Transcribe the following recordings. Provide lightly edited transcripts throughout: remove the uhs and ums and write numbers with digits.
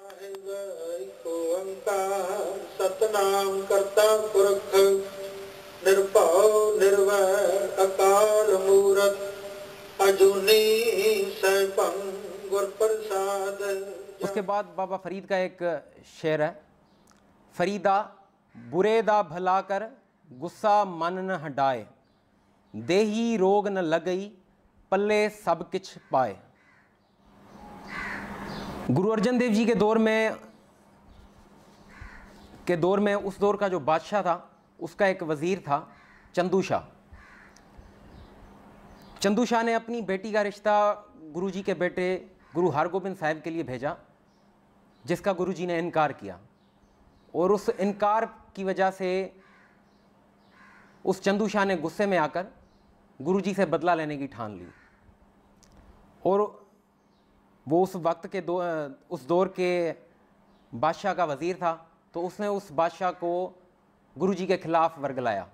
एक ओंकार सतनाम करता पुरख निर्भव निर्वैर अकाल मूरत अजूनी सैभं गुर प्रसाद। उसके बाद बाबा फरीद का एक शेर है, फरीदा बुरे दा भला कर गुस्सा मन न हटाए, देही रोग न लगई पल्ले सब किछ पाए। गुरु अर्जन देव जी के दौर में उस दौर का जो बादशाह था उसका एक वज़ीर था चंदू शाह। चंदू शाह ने अपनी बेटी का रिश्ता गुरु जी के बेटे गुरु हरगोबिंद साहिब के लिए भेजा, जिसका गुरु जी ने इनकार किया, और उस इनकार की वजह से उस चंदू शाह ने गुस्से में आकर गुरु जी से बदला लेने की ठान ली। और वो उस वक्त के उस दौर के बादशाह का वज़ीर था, तो उसने उस बादशाह को गुरु जी के खिलाफ वर्गलाया।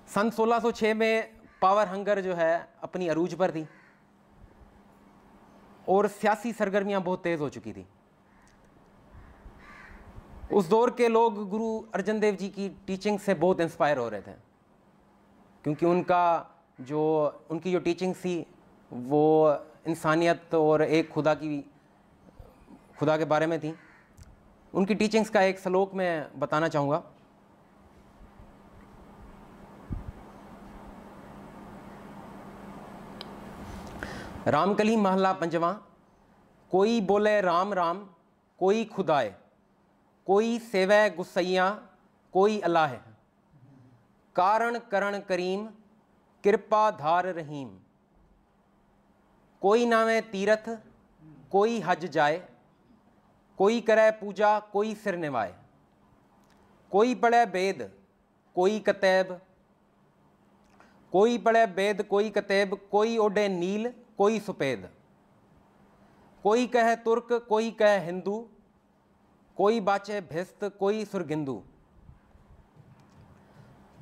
सन 1606 में पावर हंगर जो है अपनी अरूज पर थी और सियासी सरगर्मियां बहुत तेज़ हो चुकी थी। उस दौर के लोग गुरु अर्जन देव जी की टीचिंग से बहुत इंस्पायर हो रहे थे, क्योंकि उनकी जो टीचिंग थी वो इंसानियत और एक खुदा के बारे में थी। उनकी टीचिंग्स का एक श्लोक मैं बताना चाहूँगा। रामकली महला पंजवा, कोई बोले राम राम कोई खुदाए, कोई सेवै गुस्सैया कोई अल्लाह, कारण करण करीम कृपा धार रहीम, कोई नावे तीरथ कोई हज जाए, कोई करे पूजा कोई सिर निवाए, कोई पढ़े वेद कोई कतैब, कोई पढ़े वेद कोई कतैब, कोई ओढ़े नील कोई सुपेद, कोई कहे तुर्क कोई कहे हिंदू, कोई बाचे भिस्त कोई सुरगिंदू,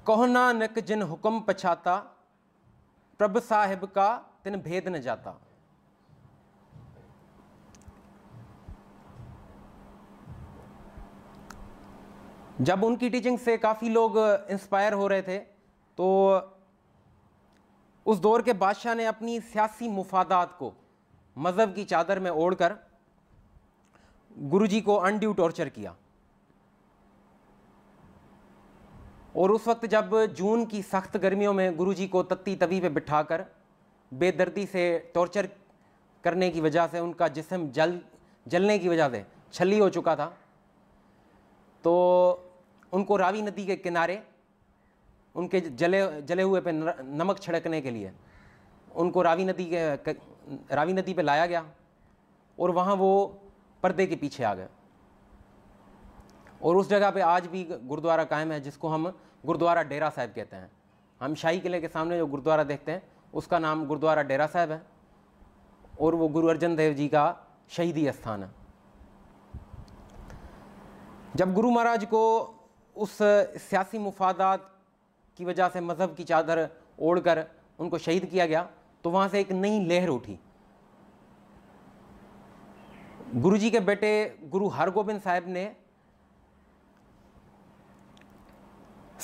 कहो नानक जिन हुक्म पछाता, प्रभ साहिब का तिन भेद न जाता। जब उनकी टीचिंग से काफ़ी लोग इंस्पायर हो रहे थे, तो उस दौर के बादशाह ने अपनी सियासी मुफादात को मज़हब की चादर में ओढ़कर गुरुजी को अनड्यू टॉर्चर किया। और उस वक्त जब जून की सख्त गर्मियों में गुरुजी को तत्ती तवी पे बिठाकर बेदर्दी से टॉर्चर करने की वजह से उनका जिस्म जलने की वजह से छली हो चुका था, तो उनको रावी नदी के किनारे उनके जले हुए पे नमक छिड़कने के लिए उनको रावी नदी पे लाया गया, और वहाँ वो पर्दे के पीछे आ गए। और उस जगह पे आज भी गुरुद्वारा कायम है, जिसको हम गुरुद्वारा डेरा साहिब कहते हैं। हम शाही किले के सामने जो गुरुद्वारा देखते हैं उसका नाम गुरुद्वारा डेरा साहिब है, और वो गुरु अर्जन देव जी का शहीदी स्थान है। जब गुरु महाराज को उस सियासी मुफादात की वजह से मज़हब की चादर ओढ़कर उनको शहीद किया गया, तो वहाँ से एक नई लहर उठी। गुरु जी के बेटे गुरु हरगोबिंद साहिब ने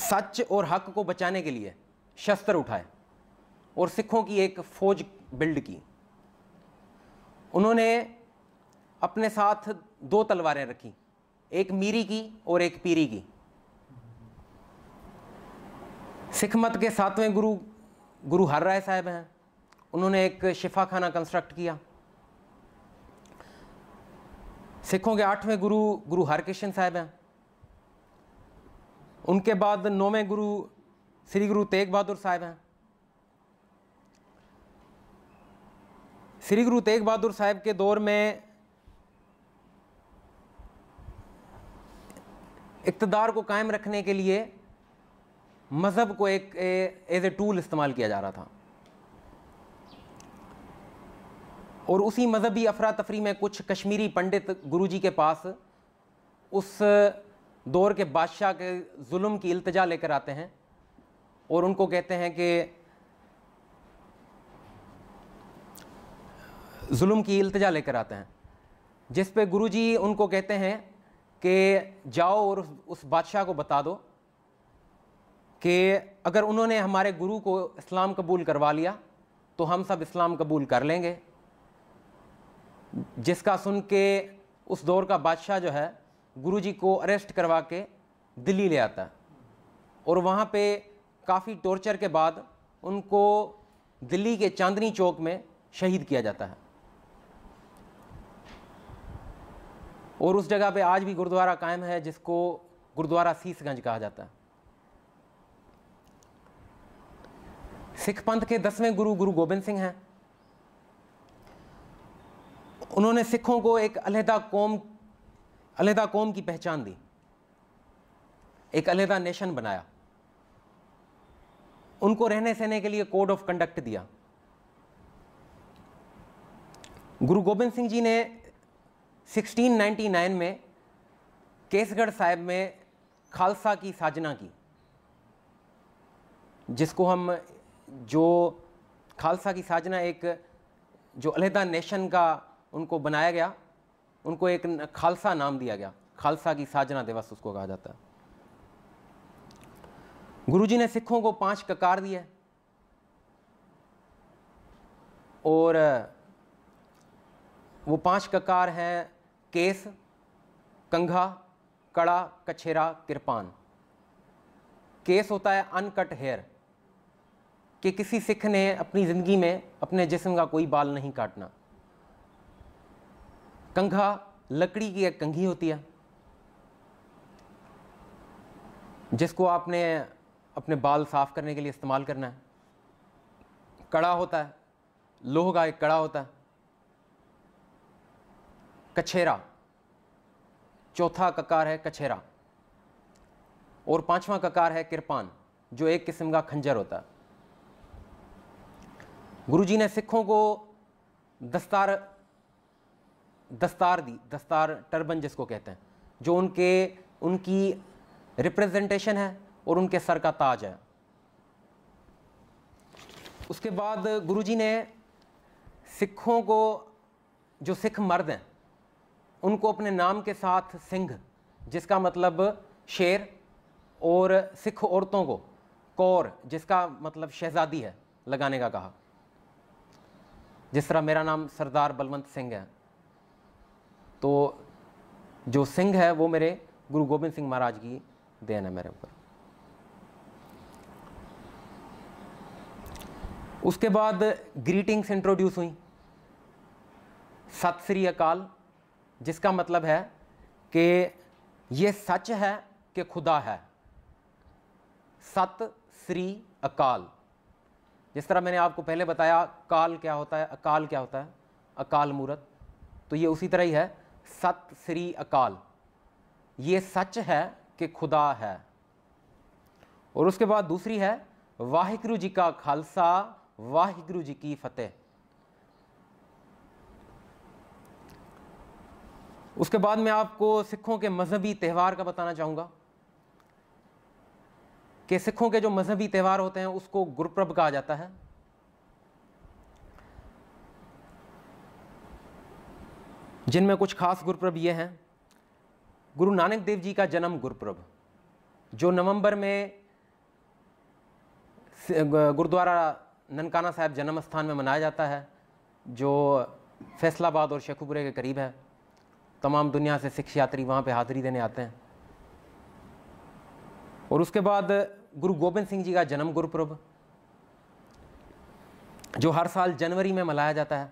सच और हक को बचाने के लिए शस्त्र उठाए और सिखों की एक फौज बिल्ड की। उन्होंने अपने साथ 2 तलवारें रखी, एक मीरी की और एक पीरी की। सिख मत के 7वें गुरु हर राय साहब हैं, उन्होंने एक शिफा खाना कंस्ट्रक्ट किया। सिखों के 8वें गुरु हरकृष्ण साहब हैं। उनके बाद 9वें गुरु श्री गुरु तेग बहादुर साहब हैं। श्री गुरु तेग बहादुर साहब के दौर में इक़्तिदार को कायम रखने के लिए मज़हब को एक एज ए टूल इस्तेमाल किया जा रहा था, और उसी मज़हबी अफरा तफरी में कुछ कश्मीरी पंडित गुरुजी के पास उस दौर के बादशाह के जुल्म की इल्तिजा लेकर आते हैं और उनको कहते हैं कि जुल्म की इल्तिजा लेकर आते हैं। जिस पे गुरुजी उनको कहते हैं कि जाओ और उस बादशाह को बता दो कि अगर उन्होंने हमारे गुरु को इस्लाम कबूल करवा लिया तो हम सब इस्लाम कबूल कर लेंगे। जिसका सुन के उस दौर का बादशाह जो है गुरुजी को अरेस्ट करवा के दिल्ली ले आता है और वहाँ पे काफ़ी टॉर्चर के बाद उनको दिल्ली के चांदनी चौक में शहीद किया जाता है। और उस जगह पे आज भी गुरुद्वारा कायम है जिसको गुरुद्वारा सीसगंज कहा जाता है। सिख पंथ के 10वें गुरु गुरु गोबिंद सिंह हैं। उन्होंने सिखों को एक अलहदा कौम की पहचान दी, एक अलहदा नेशन बनाया, उनको रहने सहने के लिए कोड ऑफ कंडक्ट दिया। गुरु गोबिंद सिंह जी ने 1699 में केसगढ़ साहिब में खालसा की साजना की, जिसको हम जो खालसा की साजना एक जो अलहदा नेशन का उनको बनाया गया, उनको एक खालसा नाम दिया गया, खालसा की साजना दिवस उसको कहा जाता है। गुरुजी ने सिखों को 5 ककार दिए और वो 5 ककार हैं केस, कंघा, कड़ा, कछेरा, किरपान। केस होता है अनकट हेयर, कि किसी सिख ने अपनी ज़िंदगी में अपने जिस्म का कोई बाल नहीं काटना। कंघा लकड़ी की एक कंघी होती है जिसको आपने अपने बाल साफ करने के लिए इस्तेमाल करना है। कड़ा होता है, लोह का एक कड़ा होता है। कछेरा, चौथा ककार है कछेरा, और 5वां ककार है किरपान, जो एक किस्म का खंजर होता है। गुरुजी ने सिखों को दस्तार दी, दस्तार टर्बन जिसको कहते हैं, जो उनकी रिप्रेजेंटेशन है और उनके सर का ताज है। उसके बाद गुरुजी ने सिखों को, जो सिख मर्द हैं, उनको अपने नाम के साथ सिंह, जिसका मतलब शेर, और सिख औरतों को कौर, जिसका मतलब शहजादी है, लगाने का कहा। जिस तरह मेरा नाम सरदार बलवंत सिंह है, तो जो सिंह है वो मेरे गुरु गोबिंद सिंह महाराज की देन है मेरे ऊपर। उसके बाद ग्रीटिंग्स इंट्रोड्यूस हुई। सत श्री अकाल, जिसका मतलब है कि ये सच है कि खुदा है। सत श्री अकाल, जिस तरह मैंने आपको पहले बताया काल क्या होता है, अकाल क्या होता है, अकाल मूरत, तो ये उसी तरह ही है। सत श्री अकाल, ये सच है कि खुदा है। और उसके बाद दूसरी है वाहिगुरु जी का खालसा, वाहिगुरु जी की फतेह। उसके बाद मैं आपको सिखों के मजहबी त्यौहार का बताना चाहूँगा कि सिखों के जो मजहबी त्यौहार होते हैं उसको गुरपर्व कहा जाता है। जिनमें कुछ खास गुरपर्व ये हैं। गुरु नानक देव जी का जन्म गुरपर्व, जो नवंबर में गुरुद्वारा ननकाना साहिब जन्म स्थान में मनाया जाता है, जो फैसलाबाद और शेखुपुरे के करीब है। तमाम दुनिया से सिख यात्री वहाँ पे हाज़िरी देने आते हैं। और उसके बाद गुरु गोबिंद सिंह जी का जन्म गुरपर्व, जो हर साल जनवरी में मनाया जाता है,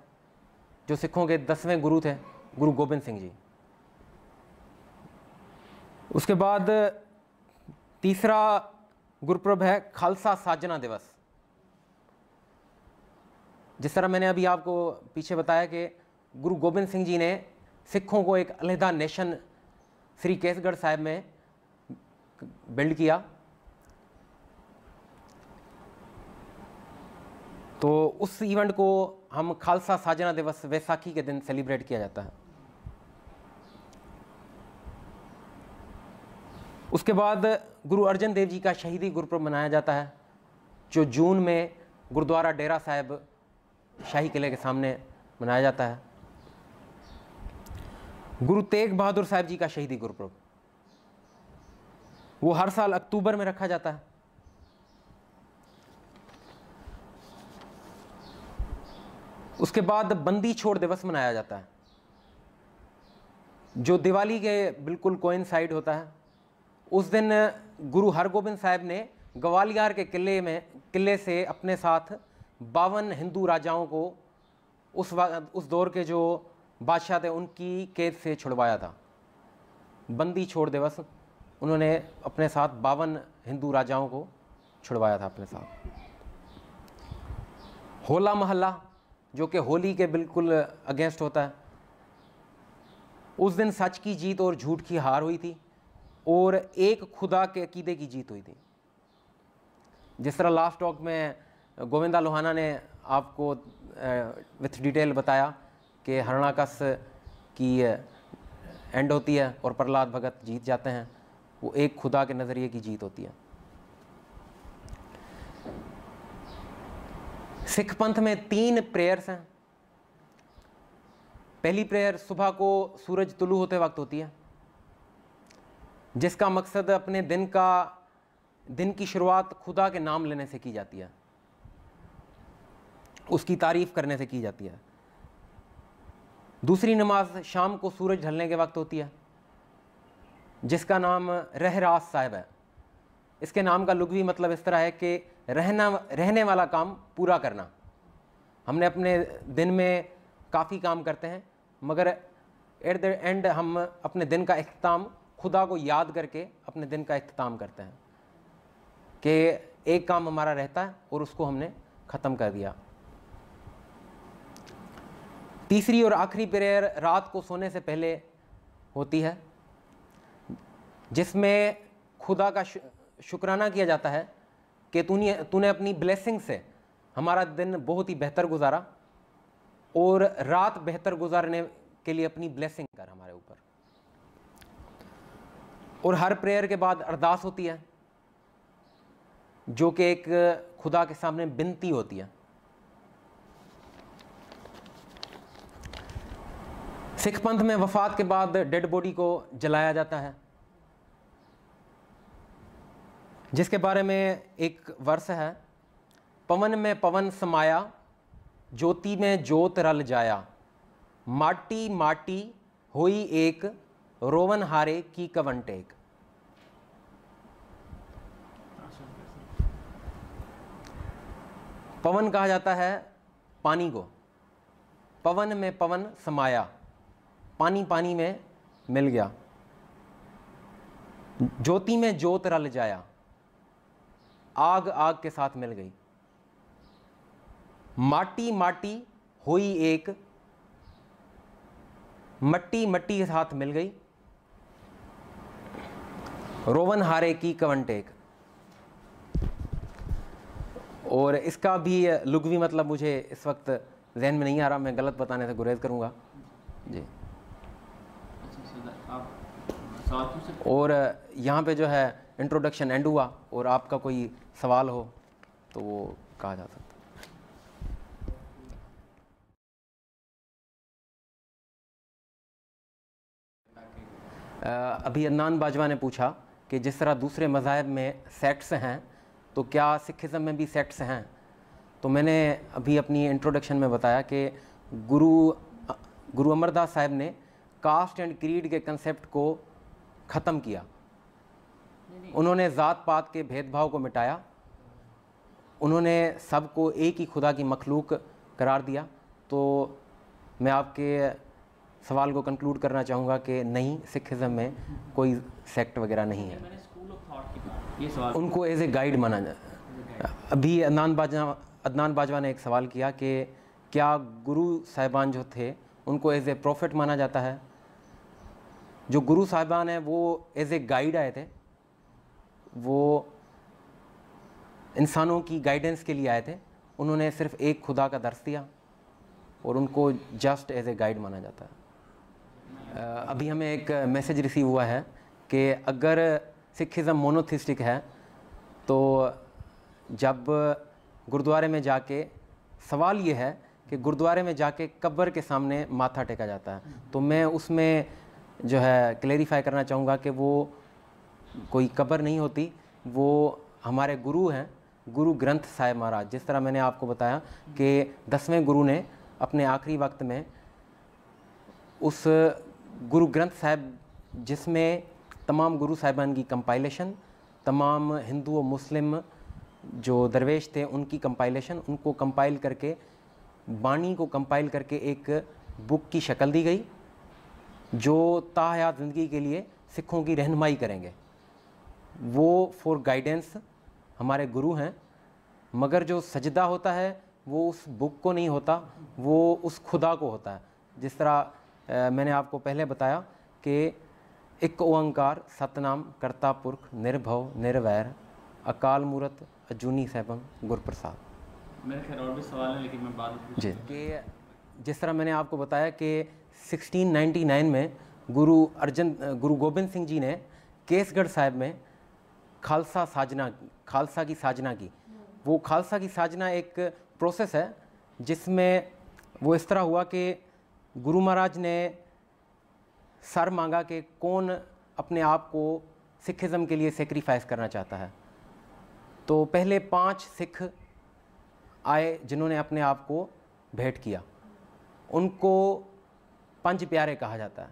जो सिखों के 10वें गुरु थे गुरु गोबिंद सिंह जी। उसके बाद तीसरा गुरपर्व है खालसा साजना दिवस। जिस तरह मैंने अभी आपको पीछे बताया कि गुरु गोबिंद सिंह जी ने सिखों को एक अलहदा नेशन श्री केसगढ़ साहिब में बिल्ड किया, तो उस इवेंट को हम खालसा साजना दिवस वैसाखी के दिन सेलिब्रेट किया जाता है। उसके बाद गुरु अर्जन देव जी का शहीदी गुरपर्व मनाया जाता है, जो जून में गुरुद्वारा डेरा साहिब शाही किले के सामने मनाया जाता है। गुरु तेग बहादुर साहब जी का शहीदी गुरपुरब, वो हर साल अक्टूबर में रखा जाता है। उसके बाद बंदी छोड़ दिवस मनाया जाता है, जो दिवाली के बिल्कुल कोइंसाइड होता है। उस दिन गुरु हरगोबिंद साहब ने ग्वालियर के किले से अपने साथ 52 हिंदू राजाओं को उस दौर के जो बादशाह थे उनकी कैद से छुड़वाया था। बंदी छोड़ दिवस, उन्होंने अपने साथ 52 हिंदू राजाओं को छुड़वाया था अपने साथ। होला महल्ला, जो कि होली के बिल्कुल अगेंस्ट होता है, उस दिन सच की जीत और झूठ की हार हुई थी और एक खुदा के अकीदे की जीत हुई थी। जिस तरह लास्ट टॉक में गोविंदा लोहाना ने आपको विथ डिटेल बताया कि हरणाकस की एंड होती है और प्रहलाद भगत जीत जाते हैं, वो एक खुदा के नज़रिए की जीत होती है। सिख पंथ में 3 प्रेयर्स हैं। पहली प्रेयर सुबह को सूरज तुलू होते वक्त होती है, जिसका मकसद अपने दिन की शुरुआत खुदा के नाम लेने से की जाती है, उसकी तारीफ करने से की जाती है। दूसरी नमाज शाम को सूरज ढलने के वक्त होती है, जिसका नाम रहरास साहिब है। इसके नाम का लुग़वी मतलब इस तरह है कि रहने वाला काम पूरा करना। हमने अपने दिन में काफ़ी काम करते हैं, मगर एट द एंड हम अपने दिन का इख्तिताम खुदा को याद करके अपने दिन का इख्तिताम करते हैं कि एक काम हमारा रहता है और उसको हमने ख़त्म कर दिया। तीसरी और आखिरी प्रेयर रात को सोने से पहले होती है, जिसमें खुदा का शुक्राना किया जाता है कि तूने अपनी ब्लेसिंग से हमारा दिन बहुत ही बेहतर गुजारा और रात बेहतर गुजारने के लिए अपनी ब्लेसिंग कर हमारे ऊपर। और हर प्रेयर के बाद अरदास होती है, जो कि एक खुदा के सामने विनती होती है। सिख पंथ में वफात के बाद डेड बॉडी को जलाया जाता है, जिसके बारे में एक वर्स है, पवन में पवन समाया, ज्योति में ज्योत रल जाया, माटी माटी होई एक, रोवन हारे की कवन टेक। पवन कहा जाता है पानी को, पवन में पवन समाया, पानी पानी में मिल गया, ज्योति में ज्योत रल जाया, आग आग के साथ मिल गई, माटी माटी हुई एक, मट्टी मट्टी के साथ मिल गई, रोवन हारे की कवन टेक। और इसका भी लुग़वी मतलब मुझे इस वक्त जहन में नहीं आ रहा, मैं गलत बताने से गुरेज करूँगा जी। और यहाँ पे जो है इंट्रोडक्शन एंड हुआ, और आपका कोई सवाल हो तो वो कहा जा सकता है। अभी अदनान बाजवा ने पूछा कि जिस तरह दूसरे मज़ाहिब में सेक्ट्स हैं, तो क्या सिखिज़म में भी सेक्ट्स हैं? तो मैंने अभी अपनी इंट्रोडक्शन में बताया कि गुरु अमरदास साहब ने कास्ट एंड क्रीड के कंसेप्ट को ख़त्म किया। उन्होंने ज़ात पात के भेदभाव को मिटाया, उन्होंने सबको एक ही खुदा की मखलूक करार दिया। तो मैं आपके सवाल को कंक्लूड करना चाहूँगा कि नहीं, सिखिज़म में कोई सेक्ट वगैरह नहीं है। उनको एज ए गाइड माना जाए। अभी अदनान बाजवा ने एक सवाल किया कि क्या गुरु साहिबान जो थे उनको एज ए प्रॉफिट माना जाता है? जो गुरु साहिबान हैं वो एज ए गाइड आए थे, वो इंसानों की गाइडेंस के लिए आए थे। उन्होंने सिर्फ एक खुदा का दर्स दिया और उनको जस्ट एज ए गाइड माना जाता है। अभी हमें एक मैसेज रिसीव हुआ है कि अगर सिखिज़म मोनोथिस्टिक है तो जब गुरुद्वारे में जाके, सवाल ये है कि गुरुद्वारे में जाके कब्र के सामने माथा टेका जाता है, तो मैं उसमें जो है क्लेरिफाई करना चाहूँगा कि वो कोई कब्र नहीं होती, वो हमारे गुरु हैं, गुरु ग्रंथ साहिब महाराज। जिस तरह मैंने आपको बताया कि 10वें गुरु ने अपने आखिरी वक्त में उस गुरु ग्रंथ साहिब, जिसमें तमाम गुरु साहिबान की कंपाइलेशन, तमाम हिंदू और मुस्लिम जो दरवेश थे उनकी कंपाइलेशन, उनको कंपाइल करके, बानी को कंपाइल करके एक बुक की शक्ल दी गई जो ताहयात ज़िंदगी के लिए सिखों की रहनुमाई करेंगे। वो फॉर गाइडेंस हमारे गुरु हैं, मगर जो सजदा होता है वो उस बुक को नहीं होता, वो उस खुदा को होता है। जिस तरह मैंने आपको पहले बताया कि एक ओंकार सतनाम करता पुरख निर्भव निर्वैर अकाल मूरत अजूनी सैभम गुरप्रसाद। मेरे ख्याल और भी सवाल हैं, लेकिन मैं बाद में जी, कि जिस तरह मैंने आपको बताया कि 1699 में गुरु गोबिंद सिंह जी ने केसगढ़ साहिब में खालसा की साजना की। वो खालसा की साजना एक प्रोसेस है जिसमें वो इस तरह हुआ कि गुरु महाराज ने सर मांगा कि कौन अपने आप को सिखिज़म के लिए सेक्रीफाइस करना चाहता है। तो पहले 5 सिख आए जिन्होंने अपने आप को भेंट किया, उनको 5 प्यारे कहा जाता है।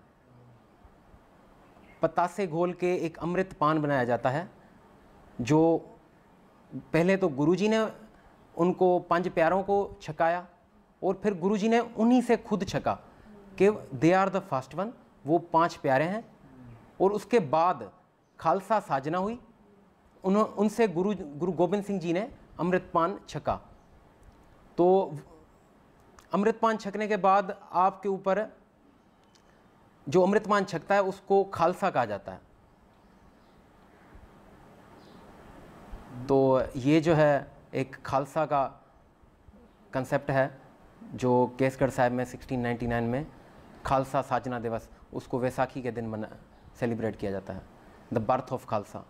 पतासे घोल के एक अमृत पान बनाया जाता है, जो पहले तो गुरुजी ने उनको 5 प्यारों को छकाया और फिर गुरुजी ने उन्हीं से खुद छका कि they are the first one, वो 5 प्यारे हैं। और उसके बाद खालसा साजना हुई, उनसे गुरु गोबिंद सिंह जी ने अमृतपान छका। तो अमृतपान छकने के बाद आपके ऊपर जो अमृतपान छकता है उसको खालसा कहा जाता है। तो ये जो है एक खालसा का कंसेप्ट है जो केसगढ़ साहिब में 1699 में खालसा साजना दिवस, उसको वैसाखी के दिन सेलिब्रेट किया जाता है, द बर्थ ऑफ खालसा।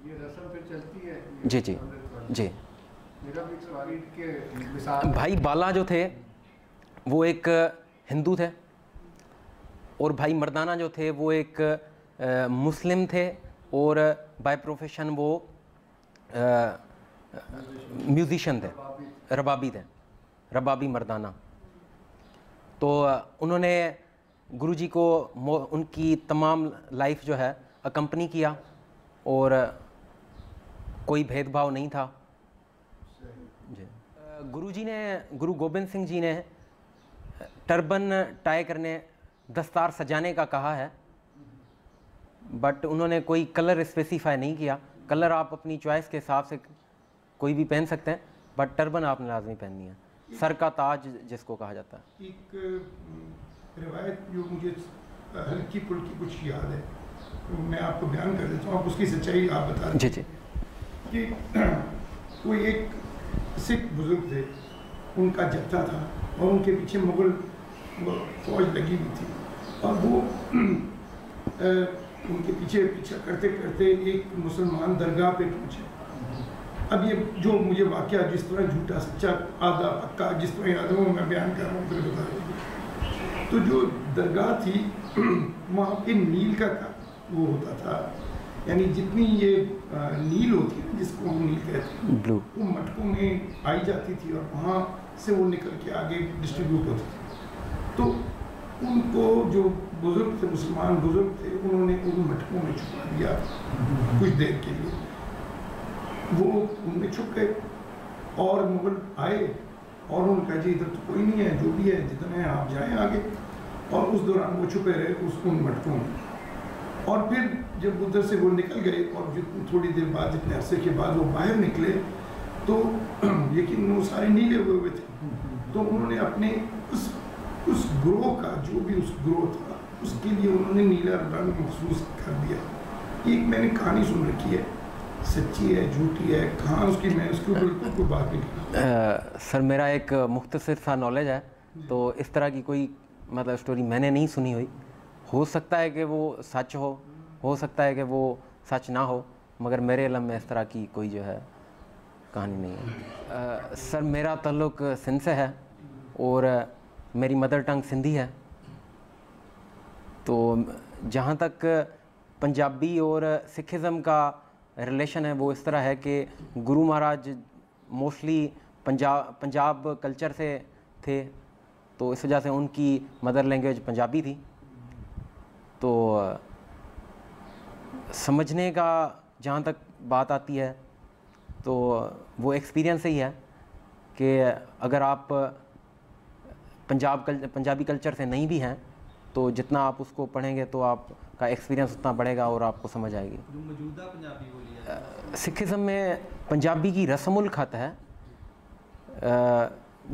ये रस्म फिर चलती है? जी जी जी। मेरा भी सवाल के मिसाल, भाई बाला जो थे वो एक हिंदू थे और भाई मर्दाना जो थे वो एक मुस्लिम थे और बाय प्रोफेशन वो म्यूजिशियन थे, रबाबी थे, रबाबी मर्दाना। तो उन्होंने गुरुजी को उनकी तमाम लाइफ जो है अकम्पनी किया और कोई भेदभाव नहीं था। जी, गुरुजी ने, गुरु गोबिंद सिंह जी ने टर्बन टाई करने, दस्तार सजाने का कहा है, बट उन्होंने कोई कलर स्पेसिफाई नहीं किया। कलर आप अपनी चॉइस के हिसाब से कोई भी पहन सकते हैं, बट टर्बन आपने लाजमी पहननी है, सर का ताज जिसको कहा जाता है। एक रिवायत जो मुझे हल्की फुल्की कुछ याद है, तो मैं आपको बयान कर देता हूँ, आप उसकी सच्चाई आप बता दें। जी जी। कि कोई एक सिख बुजुर्ग थे, उनका जत्था था और उनके पीछे मुगल फौज लगी हुई थी, और वो उनके पीछे पीछा करते करते एक मुसलमान दरगाह पे पहुंचे। अब ये जो मुझे वाकया जिस तरह झूठा सच्चा आधा पक्का जिस तरह याद है वो मैं बयान कर रहा हूँ, फिर बता दीजिए। तो जो दरगाह थी वहाँ पे नील का वो होता था, यानी जितनी ये नील होती है जिसको हम नील कहते हैं, ब्लू, वो मटकों में आई जाती थी और वहाँ से वो निकल के आगे डिस्ट्रीब्यूट होती थी। तो उनको जो बुजुर्ग थे, मुसलमान बुजुर्ग थे, उन्होंने उन मटकों में छुपा दिया कुछ देर के लिए। वो उनमें छुप गए और मुगल आए और उन्होंने कहा जी इधर तो कोई नहीं है, जो भी है जितने हैं आप जाएं आगे। और उस दौरान वो छुपे रहे उन मटकों में, और फिर जब उधर से वो निकल गए और थोड़ी देर बाद, जितने अरसे के बाद वो बाहर निकले, तो लेकिन वो सारे नीले हुए थे। तो उन्होंने अपने उस ग्रोह का, जो भी उस ग्रोह था, उसके लिए उन्होंने नीला रंग महसूस कर दिया। एक मैंने कहानी सुन रखी है, सच्ची है झूठी है कहाँ उसकी, मैं उसके ऊपर कोई बात नहीं। सर मेरा एक मुख्तसर सा नॉलेज है, तो इस तरह की कोई मतलब स्टोरी मैंने नहीं सुनी हुई। हो सकता है कि वो सच हो सकता है कि वो सच ना हो, मगर मेरे इल्म में इस तरह की कोई जो है कहानी नहीं है। सर मेरा ताल्लुक़ सिंध से है और मेरी मदर टंग सिंधी है, तो जहाँ तक पंजाबी और सिखिज़म का रिलेशन है वो इस तरह है कि गुरु महाराज मोस्टली पंजाब कल्चर से थे, तो इस वजह से उनकी मदर लैंग्वेज पंजाबी थी। तो समझने का जहाँ तक बात आती है तो वो एक्सपीरियंस ही है कि अगर आप पंजाबी कल्चर से नहीं भी हैं तो जितना आप उसको पढ़ेंगे तो आपका एक्सपीरियंस उतना बढ़ेगा और आपको समझ आएगी। जो मौजूदा पंजाबी बोली है सिखिज़म में पंजाबी की रस्मुल ख़त है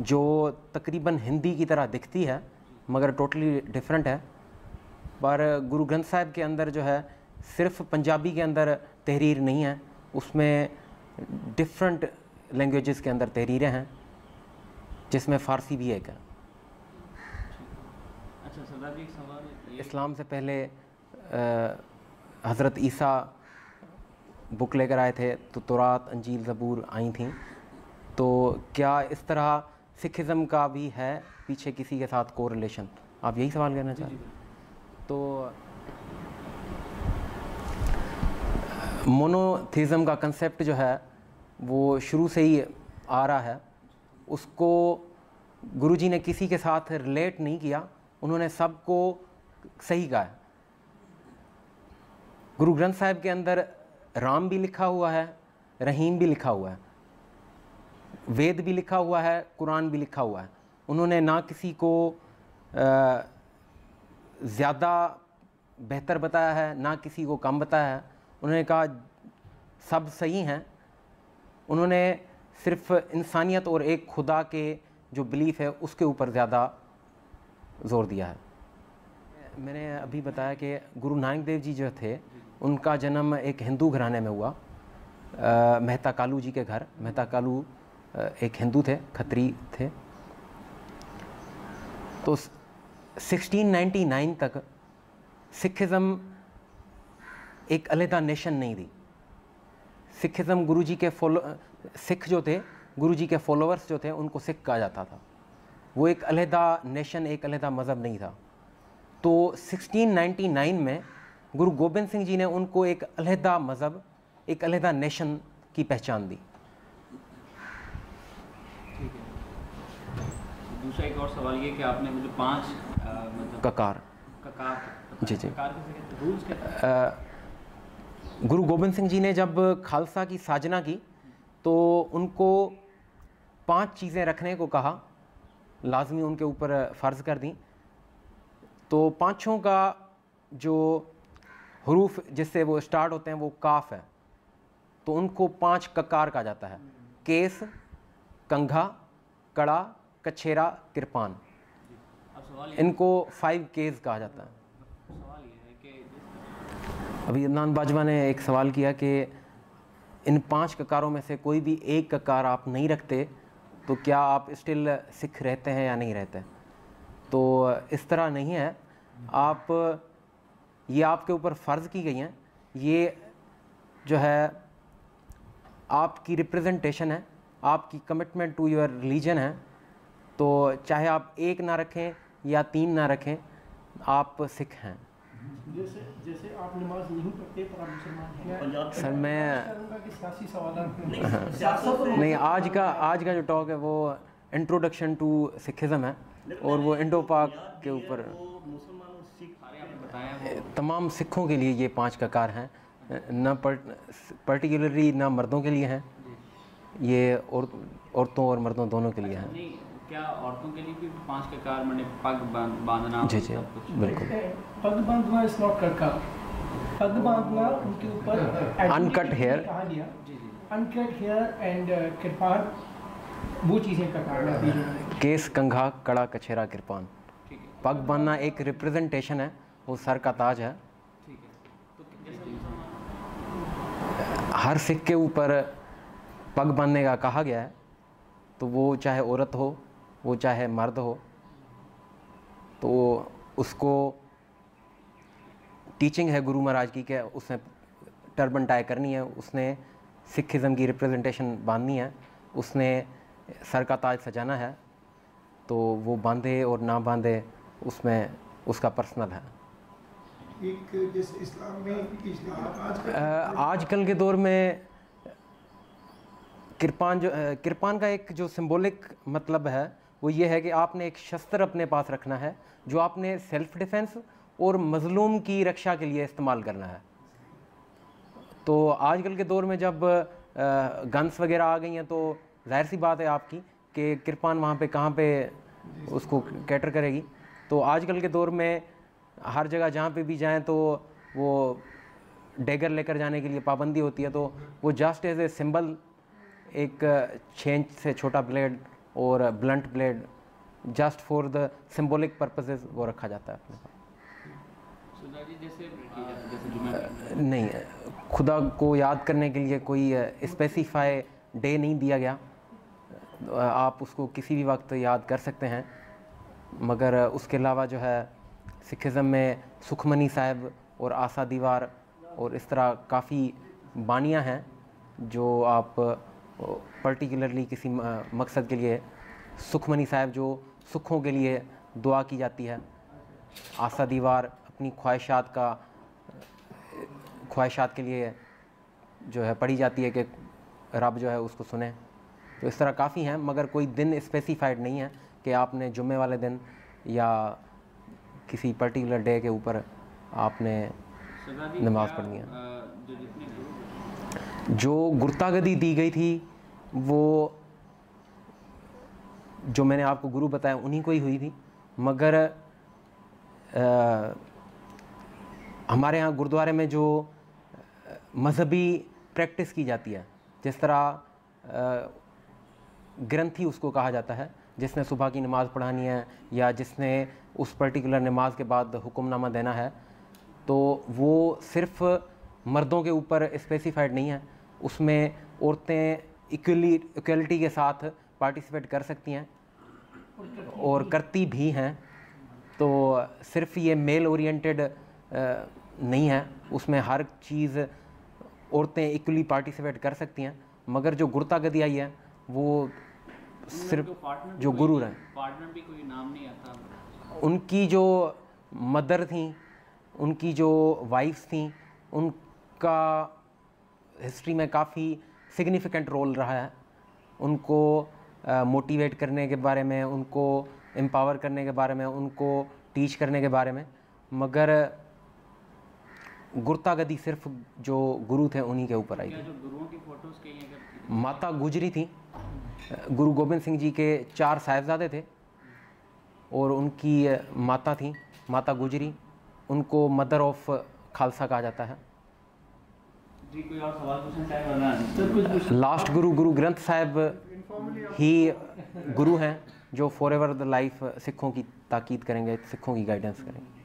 जो तकरीबन हिंदी की तरह दिखती है मगर टोटली डिफरेंट है। पर गुरु ग्रंथ साहिब के अंदर जो है सिर्फ पंजाबी के अंदर तहरीर नहीं है, उसमें डिफरेंट लैंग्वेजेस के अंदर तहरीरें हैं जिसमें फ़ारसी भी एक है। अच्छा सरदार जी, एक सवाल ये इस्लाम से पहले हज़रत ईसा बुक लेकर आए थे तो तौरात, अंजील, ज़बूर आई थी, तो क्या इस तरह सिखिज़म का भी है पीछे किसी के साथ कोरिलेशन? आप यही सवाल करना चाहते हैं? तो मोनोथीज़म का कंसेप्ट जो है वो शुरू से ही आ रहा है, उसको गुरुजी ने किसी के साथ रिलेट नहीं किया, उन्होंने सबको सही कहा है। गुरु ग्रंथ साहिब के अंदर राम भी लिखा हुआ है, रहीम भी लिखा हुआ है, वेद भी लिखा हुआ है, कुरान भी लिखा हुआ है। उन्होंने ना किसी को ज़्यादा बेहतर बताया है ना किसी को कम बताया है। उन्होंने कहा सब सही हैं। उन्होंने सिर्फ इंसानियत और एक खुदा के जो बिलीफ है उसके ऊपर ज़्यादा ज़ोर दिया है। मैंने अभी बताया कि गुरु नानक देव जी जो थे उनका जन्म एक हिंदू घराने में हुआ, मेहता कालू जी के घर। मेहता कालू एक हिंदू थे, खत्री थे। तो 1699 तक सिखिज़म एक अलहदा नेशन नहीं थी। सिखिज़म गुरुजी के सिख जो थे, गुरुजी के फॉलोअर्स जो थे उनको सिख कहा जाता था। वो एक अलहदा नेशन, एक अलहदा मज़हब नहीं था। तो 1699 में गुरु गोबिंद सिंह जी ने उनको एक अलहदा मज़हब, एक अलहदा नेशन की पहचान दी। ठीक है। दूसरा एक और सवाल ये कि आपने मुझे 5 मतलब ककार जी जी ककार कैसे कहते हैं, रूल्स के गुरु गोबिंद सिंह जी ने जब खालसा की साजना की तो उनको 5 चीज़ें रखने को कहा, लाजमी उनके ऊपर फ़र्ज़ कर दी। तो पाँचों का जो हरूफ जिससे वो स्टार्ट होते हैं वो काफ है, तो उनको 5 ककार कहा जाता है। केस, कंघा, कड़ा, कछेरा, किरपान, अब सवाल ये इनको 5 केस कहा जाता है। सवाल ये है कि अभी अदनान बाजवा ने एक सवाल किया कि इन 5 ककारों में से कोई भी एक ककार आप नहीं रखते तो क्या आप स्टिल सिख रहते हैं या नहीं रहते? तो इस तरह नहीं है। ये आपके ऊपर फ़र्ज़ की गई हैं, ये जो है आपकी रिप्रेजेंटेशन है, आपकी कमिटमेंट टू योर रिलीजन है। तो चाहे आप 1 ना रखें या 3 ना रखें, आप सिख हैं। जैसे आप नमाज नहीं पढ़ते पर आप मुसलमान हैं। सर मैं कि सियासी सवाल नहीं, आज का जो टॉक है वो इंट्रोडक्शन टू सिखिज़म है और वो इंडो पाक के ऊपर तमाम सिखों के लिए ये 5 ककार हैं, ना पर्टिकुलरली ना मर्दों के लिए हैं, ये औरतों और मर्दों दोनों के लिए हैं। नहीं, क्या औरतों के लिए भी 5 ककार मैंने पग बांधना जी जी सब कुछ? बिल्कुल। पग बांधना इज नॉट कड़का। पग बांधना उनके ऊपर Uncut hair। कहा गया। अनकट हेयर एंड किरपान, वो चीज़ें ककार आती हैं। केस, कंघा, कड़ा, कछेरा, किरपान। ठीक है, पग बांधना एक रिप्रेजेंटेशन है, वो सर का ताज है। ठीक है। तो जैसे हर सिख के ऊपर पग बांधने का कहा गया है, तो वो चाहे औरत हो, वो चाहे मर्द हो, तो उसको टीचिंग है गुरु महाराज की कि उसने टर्बन टाई करनी है, उसने सिखिज़म की रिप्रेजेंटेशन बांधनी है, उसने सर का ताज सजाना है, तो वो बांधे और ना बांधे उसमें उसका पर्सनल है। एक जैसे इस्लाम में आजकल के दौर में किरपान का एक जो सिंबॉलिक मतलब है वो ये है कि आपने एक शस्त्र अपने पास रखना है जो आपने सेल्फ डिफेंस और मज़लूम की रक्षा के लिए इस्तेमाल करना है। तो आजकल के दौर में जब गन्स वगैरह आ गई हैं तो जाहिर सी बात है आपकी कि किरपान वहाँ पे कहाँ पे उसको कैटर करेगी। तो आजकल के दौर में हर जगह जहाँ पे भी जाएं तो वो डैगर लेकर जाने के लिए पाबंदी होती है, तो वो जस्ट एज ए सिंबल एक 6 इंच से छोटा ब्लेड और blunt blade just for the symbolic purposes वो रखा जाता है अपने पास। नहीं, खुदा को याद करने के लिए कोई स्पेसिफाई डे नहीं दिया गया, आप उसको किसी भी वक्त याद कर सकते हैं। मगर उसके अलावा जो है सिखिज़म में सुखमनी साहब और आसा दीवार और इस तरह काफ़ी बानियाँ हैं जो आप पर्टिकुलरली किसी मकसद के लिए, सुखमनी साहब जो सुखों के लिए दुआ की जाती है, आसा दीवार अपनी ख्वाहिशात के लिए जो है पढ़ी जाती है कि रब जो है उसको सुने। तो इस तरह काफ़ी हैं, मगर कोई दिन स्पेसिफाइड नहीं है कि आपने जुम्मे वाले दिन या किसी पर्टिकुलर डे के ऊपर आपने नमाज़ पढ़नी है। जो गुरतागदी दी गई थी वो जो मैंने आपको गुरु बताया उन्हीं को ही हुई थी, मगर हमारे यहाँ गुरुद्वारे में जो मज़हबी प्रैक्टिस की जाती है, जिस तरह ग्रंथी उसको कहा जाता है, जिसने सुबह की नमाज़ पढ़ानी है या जिसने उस पर्टिकुलर नमाज के बाद हुक्मनामा देना है, तो वो सिर्फ़ मर्दों के ऊपर स्पेसिफाइड नहीं है, उसमें औरतें इक्वलिटी के साथ पार्टिसिपेट कर सकती हैं और करती भी हैं। तो सिर्फ ये मेल ओरिएंटेड नहीं है, उसमें हर चीज़ औरतें इक्वली पार्टिसिपेट कर सकती हैं। मगर जो गुरतागदी आई है वो सिर्फ जो गुरु रहे, पार्टनर भी कोई नाम नहीं आता, उनकी जो मदर थी, उनकी जो वाइफ्स थी, उनका हिस्ट्री में काफ़ी सिग्निफिकेंट रोल रहा है। उनको मोटिवेट करने के बारे में, उनको एम्पावर करने के बारे में, उनको टीच करने के बारे में। मगर गुरतागदी सिर्फ जो गुरु थे उन्हीं के ऊपर आई। जो गुरुओं की फोटोज कहीं अगर माता गुजरी थी, गुरु गोबिंद सिंह जी के 4 साहिबजादे थे और उनकी माता थी माता गुजरी, उनको मदर ऑफ खालसा कहा जाता है। जी कोई और सवाल पूछना चाहे? लास्ट गुरु ग्रंथ साहब ही गुरु हैं जो फॉर एवर द लाइफ सिखों की ताकीद करेंगे, सिखों की गाइडेंस करेंगे।